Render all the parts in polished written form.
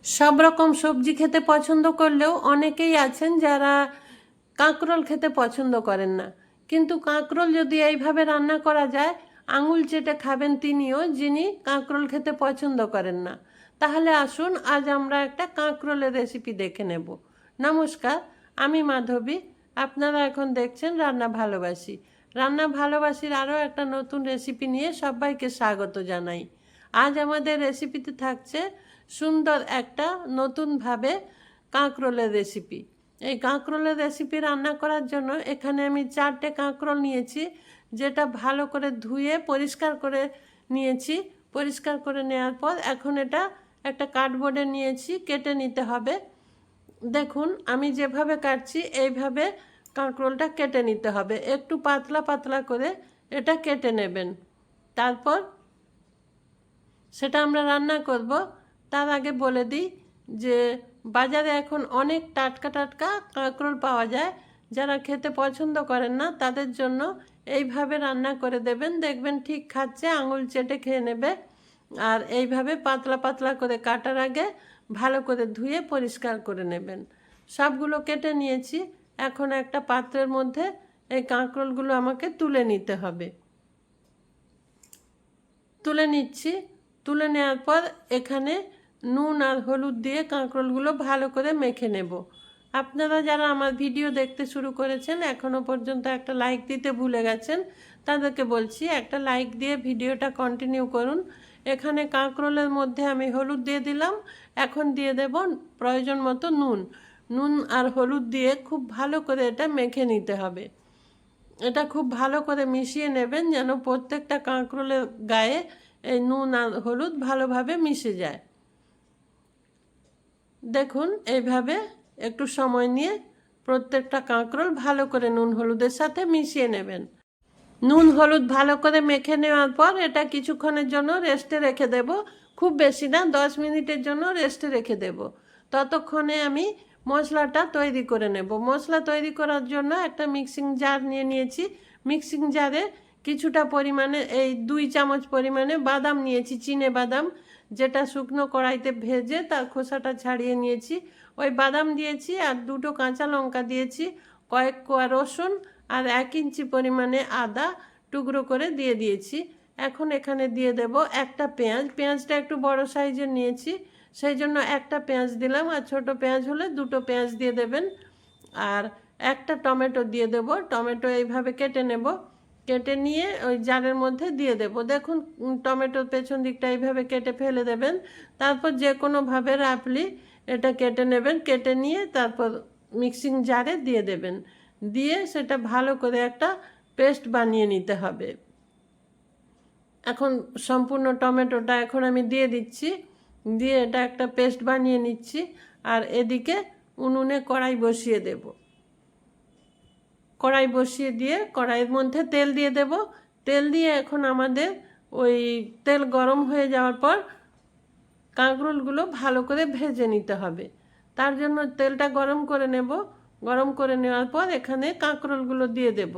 সব রকম সবজি খেতে পছন্দ করলেও অনেকেই আছেন যারা কাঁকরোল খেতে পছন্দ করেন না। কিন্তু কাঁকরোল যদি এইভাবে রান্না করা যায়, আঙুল চেটে খাবেন তিনিও, যিনি কাঁকরোল খেতে পছন্দ করেন না। তাহলে আসুন আজ আমরা একটা কাঁকরোলের রেসিপি দেখে নেব। নমস্কার, আমি মাধবী। আপনারা এখন দেখছেন রান্না ভালোবাসি। রান্না ভালোবাসির আরও একটা নতুন রেসিপি নিয়ে সবাইকে স্বাগত জানাই। আজ আমাদের রেসিপিতে থাকছে সুন্দর একটা নতুনভাবে কাঁকরোলের রেসিপি। এই কাঁকরোলের রেসিপি রান্না করার জন্য এখানে আমি 4টে কাঁকরোল নিয়েছি, যেটা ভালো করে ধুয়ে পরিষ্কার করে নিয়েছি। পরিষ্কার করে নেওয়ার পর এখন এটা একটা কার্ডবোর্ডে নিয়েছি, কেটে নিতে হবে। দেখুন আমি যেভাবে কাটছি এইভাবে কাঁকরোলটা কেটে নিতে হবে, একটু পাতলা পাতলা করে এটা কেটে নেবেন। তারপর সেটা আমরা রান্না করব। তার আগে বলে দিই যে বাজারে এখন অনেক টাটকা টাটকা কাঁকরোল পাওয়া যায়। যারা খেতে পছন্দ করেন না তাদের জন্য এইভাবে রান্না করে দেবেন, দেখবেন ঠিক খাচ্ছে, আঙুল চেটে খেয়ে নেবে। আর এইভাবে পাতলা পাতলা করে কাটার আগে ভালো করে ধুয়ে পরিষ্কার করে নেবেন। সবগুলো কেটে নিয়েছি। এখন একটা পাত্রের মধ্যে এই কাঁকরোলগুলো আমাকে তুলে নিতে হবে। তুলে নিচ্ছি। তুলে নেওয়ার পর এখানে নুন আর হলুদ দিয়ে কাঁকরোলগুলো ভালো করে মেখে নেব। আপনারা যারা আমার ভিডিও দেখতে শুরু করেছেন, এখনও পর্যন্ত একটা লাইক দিতে ভুলে গেছেন, তাদেরকে বলছি একটা লাইক দিয়ে ভিডিওটা কন্টিনিউ করুন। এখানে কাঁকরোলের মধ্যে আমি হলুদ দিয়ে দিলাম। এখন দিয়ে দেব প্রয়োজন মতো নুন। নুন আর হলুদ দিয়ে খুব ভালো করে এটা মেখে নিতে হবে। এটা খুব ভালো করে মিশিয়ে নেবেন, যেন প্রত্যেকটা কাঁকরোলের গায়ে এই নুন আর হলুদ ভালোভাবে মিশে যায়। দেখুন এইভাবে একটু সময় নিয়ে প্রত্যেকটা কাঁকরোল ভালো করে নুন হলুদের সাথে মিশিয়ে নেবেন। নুন হলুদ ভালো করে মেখে নেওয়ার পর এটা কিছুক্ষণের জন্য রেস্টে রেখে দেব। খুব বেশি না, 10 মিনিটের জন্য রেস্টে রেখে দেব। ততক্ষণে আমি মশলাটা তৈরি করে নেব। মশলা তৈরি করার জন্য একটা মিক্সিং জার নিয়ে নিয়েছি। মিক্সিং জারে কিছুটা পরিমাণে এই 2 চামচ পরিমাণে বাদাম নিয়েছি, চিনে বাদাম, যেটা শুকনো কড়াইতে ভেজে তার খোসাটা ছাড়িয়ে নিয়েছি। ওই বাদাম দিয়েছি আর 2টো কাঁচা লঙ্কা দিয়েছি, কয়েক কোয়া রসুন আর 1 ইঞ্চি পরিমাণে আদা টুকরো করে দিয়ে দিয়েছি। এখন এখানে দিয়ে দেব একটা পেঁয়াজ। পেঁয়াজটা একটু বড় সাইজের নিয়েছি, সেই জন্য একটা পেঁয়াজ দিলাম, আর ছোট পেঁয়াজ হলে 2টো পেঁয়াজ দিয়ে দেবেন। আর একটা টমেটো দিয়ে দেব। টমেটো এইভাবে কেটে নেব, কেটে নিয়ে ওই জারের মধ্যে দিয়ে দেব। দেখুন টমেটোর পেছন দিকটা এইভাবে কেটে ফেলে দেবেন। তারপর যে কোনোভাবে রাফলি এটা কেটে নেবেন, কেটে নিয়ে তারপর মিক্সিং জারে দিয়ে দেবেন। দিয়ে সেটা ভালো করে একটা পেস্ট বানিয়ে নিতে হবে। এখন সম্পূর্ণ টমেটোটা এখন আমি দিয়ে দিচ্ছি, দিয়ে এটা একটা পেস্ট বানিয়ে নিচ্ছি। আর এদিকে উনুনে কড়াই বসিয়ে দেব। কড়াই বসিয়ে দিয়ে কড়াইয়ের মধ্যে তেল দিয়ে দেব। তেল দিয়ে এখন আমাদের ওই তেল গরম হয়ে যাওয়ার পর কাঁকরোলগুলো ভালো করে ভেজে নিতে হবে। তার জন্য তেলটা গরম করে নেব। গরম করে নেওয়ার পর এখানে কাঁকরোলগুলো দিয়ে দেব।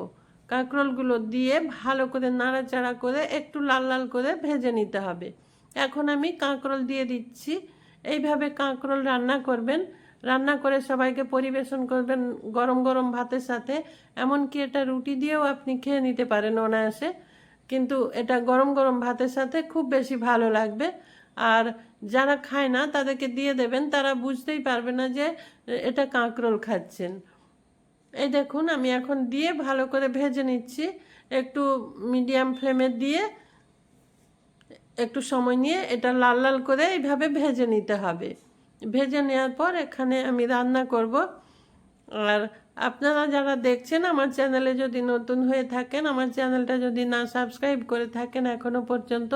কাঁকরোলগুলো দিয়ে ভালো করে নাড়াচাড়া করে একটু লাল লাল করে ভেজে নিতে হবে। এখন আমি কাঁকরোল দিয়ে দিচ্ছি। এইভাবে কাঁকরোল রান্না করবেন। রান্না করে সবাইকে পরিবেশন করবেন গরম গরম ভাতের সাথে। এমনকি এটা রুটি দিয়েও আপনি খেয়ে নিতে পারেন অনায়াসে, কিন্তু এটা গরম গরম ভাতের সাথে খুব বেশি ভালো লাগবে। আর যারা খায় না তাদেরকে দিয়ে দেবেন, তারা বুঝতেই পারবে না যে এটা কাঁকরোল খাচ্ছেন। এই দেখুন আমি এখন দিয়ে ভালো করে ভেজে নিচ্ছি। একটু মিডিয়াম ফ্লেমে দিয়ে একটু সময় নিয়ে এটা লাল লাল করে এইভাবে ভেজে নিতে হবে। ভেজে নেওয়ার পর এখানে আমি রান্না করব। আর আপনারা যারা দেখছেন আমার চ্যানেলে যদি নতুন হয়ে থাকেন, আমার চ্যানেলটা যদি না সাবস্ক্রাইব করে থাকেন এখনও পর্যন্ত,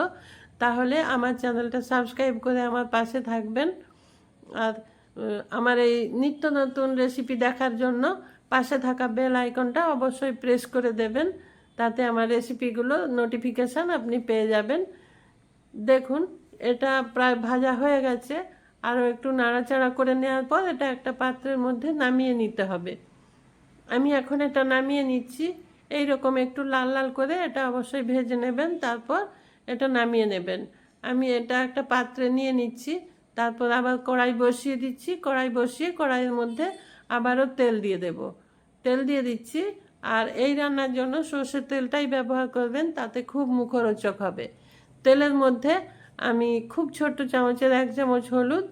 তাহলে আমার চ্যানেলটা সাবস্ক্রাইব করে আমার পাশে থাকবেন। আর আমার এই নিত্য নতুন রেসিপি দেখার জন্য পাশে থাকা বেল আইকনটা অবশ্যই প্রেস করে দেবেন, তাতে আমার রেসিপিগুলো নোটিফিকেশান আপনি পেয়ে যাবেন। দেখুন এটা প্রায় ভাজা হয়ে গেছে। আরও একটু নাড়াচাড়া করে নেওয়ার পর এটা একটা পাত্রের মধ্যে নামিয়ে নিতে হবে। আমি এখন এটা নামিয়ে নিচ্ছি। এই রকম একটু লাল লাল করে এটা অবশ্যই ভেজে নেবেন, তারপর এটা নামিয়ে নেবেন। আমি এটা একটা পাত্রে নিয়ে নিচ্ছি। তারপর আবার কড়াই বসিয়ে দিচ্ছি, কড়াই বসিয়ে কড়াইয়ের মধ্যে আবারও তেল দিয়ে দেব। তেল দিয়ে দিচ্ছি। আর এই রান্নার জন্য সর্ষের তেলটাই ব্যবহার করবেন, তাতে খুব মুখরোচক হবে। তেলের মধ্যে আমি খুব ছোট্ট চামচের 1 চামচ হলুদ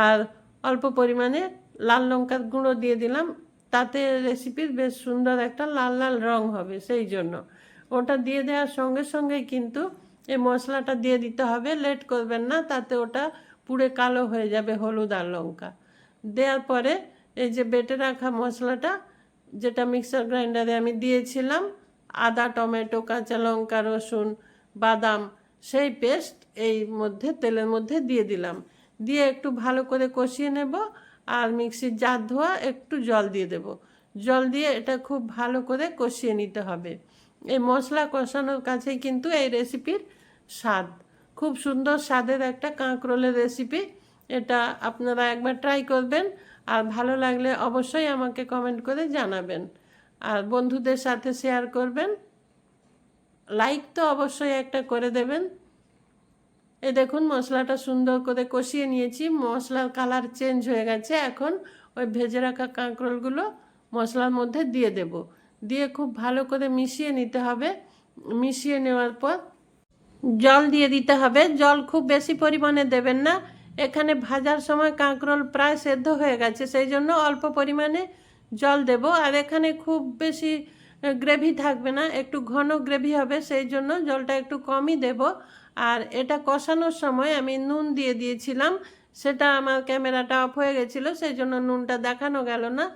আর অল্প পরিমাণে লাল লঙ্কার গুঁড়ো দিয়ে দিলাম, তাতে রেসিপির বেশ সুন্দর একটা লাল লাল রং হবে, সেই জন্য ওটা দিয়ে দেওয়ার সঙ্গে সঙ্গেই কিন্তু এই মশলাটা দিয়ে দিতে হবে, লেট করবেন না, তাতে ওটা পুড়ে কালো হয়ে যাবে হলুদ আর লঙ্কা। দেওয়ার পরে এই যে বেটে রাখা মশলাটা, যেটা মিক্সার গ্রাইন্ডারে আমি দিয়েছিলাম, আদা, টমেটো, কাঁচা লঙ্কা, রসুন, বাদাম, সেই পেস্ট এই মধ্যে তেলের মধ্যে দিয়ে দিলাম। দিয়ে একটু ভালো করে কষিয়ে নেব। আর মিক্সির জার ধোয়া একটু জল দিয়ে দেব। জল দিয়ে এটা খুব ভালো করে কষিয়ে নিতে হবে। এই মশলা কষানোর কাছেই কিন্তু এই রেসিপির স্বাদ। খুব সুন্দর স্বাদের একটা কাঁকরোলের রেসিপি। এটা আপনারা একবার ট্রাই করবেন, আর ভালো লাগলে অবশ্যই আমাকে কমেন্ট করে জানাবেন, আর বন্ধুদের সাথে শেয়ার করবেন। লাইক তো অবশ্যই একটা করে দেবেন। এই দেখুন মশলাটা সুন্দর করে কষিয়ে নিয়েছি, মশলার কালার চেঞ্জ হয়ে গেছে। এখন ওই ভেজে রাখা কাঁকরোলগুলো মশলার মধ্যে দিয়ে দেব। দিয়ে খুব ভালো করে মিশিয়ে নিতে হবে। মিশিয়ে নেওয়ার পর জল দিয়ে দিতে হবে। জল খুব বেশি পরিমাণে দেবেন না, এখানে ভাজার সময় কাঁকরোল প্রায় সেদ্ধ হয়ে গেছে, সেই জন্য অল্প পরিমাণে জল দেব। আর এখানে খুব বেশি গ্রেভি থাকবে না, একটু ঘন গ্রেভি হবে, সেই জন্য জলটা একটু কমই দেব। আর এটা কষানোর সময় আমি নুন দিয়ে দিয়েছিলাম, সেটা আমার ক্যামেরাটা অফ হয়ে গেছিলো, সেই জন্য নুনটা দেখানো গেল না।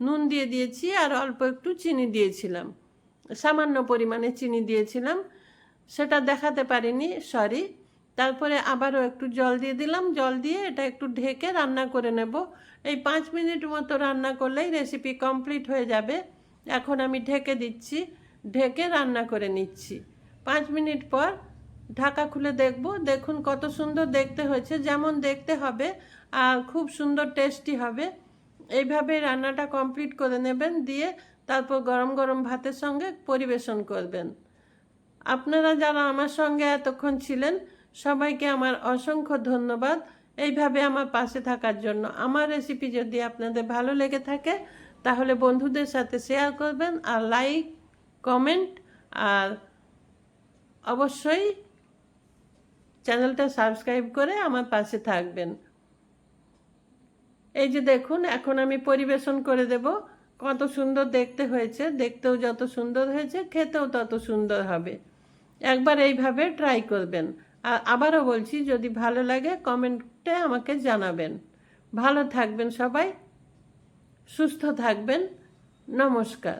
নুন দিয়ে দিয়েছি আর অল্প একটু চিনি দিয়েছিলাম, সামান্য পরিমাণে চিনি দিয়েছিলাম, সেটা দেখাতে পারিনি, সরি। তারপরে আবারও একটু জল দিয়ে দিলাম। জল দিয়ে এটা একটু ঢেকে রান্না করে নেব। এই 5 মিনিট মতো রান্না করলেই রেসিপি কমপ্লিট হয়ে যাবে। এখন আমি ঢেকে দিচ্ছি, ঢেকে রান্না করে নিচ্ছি। 5 মিনিট পর ঢাকা খুলে দেখব। দেখুন কত সুন্দর দেখতে হয়েছে, যেমন দেখতে হবে আর খুব সুন্দর টেস্টি হবে। এইভাবে রান্নাটা কমপ্লিট করে নেবেন, দিয়ে তারপর গরম গরম ভাতের সঙ্গে পরিবেশন করবেন। আপনারা যারা আমার সঙ্গে এতক্ষণ ছিলেন, সবাইকে আমার অসংখ্য ধন্যবাদ এইভাবে আমার পাশে থাকার জন্য। আমার রেসিপি যদি আপনাদের ভালো লেগে থাকে তাহলে বন্ধুদের সাথে শেয়ার করবেন, আর লাইক, কমেন্ট, আর অবশ্যই চ্যানেলটা সাবস্ক্রাইব করে আমার পাশে থাকবেন। এই যে দেখুন এখন আমি পরিবেশন করে দেব। কত সুন্দর দেখতে হয়েছে, দেখতেও যত সুন্দর হয়েছে খেতেও তত সুন্দর হবে। একবার এইভাবে ট্রাই করবেন। আর আবারও বলছি, যদি ভালো লাগে কমেন্টে আমাকে জানাবেন। ভালো থাকবেন সবাই, সুস্থ থাকবেন। নমস্কার।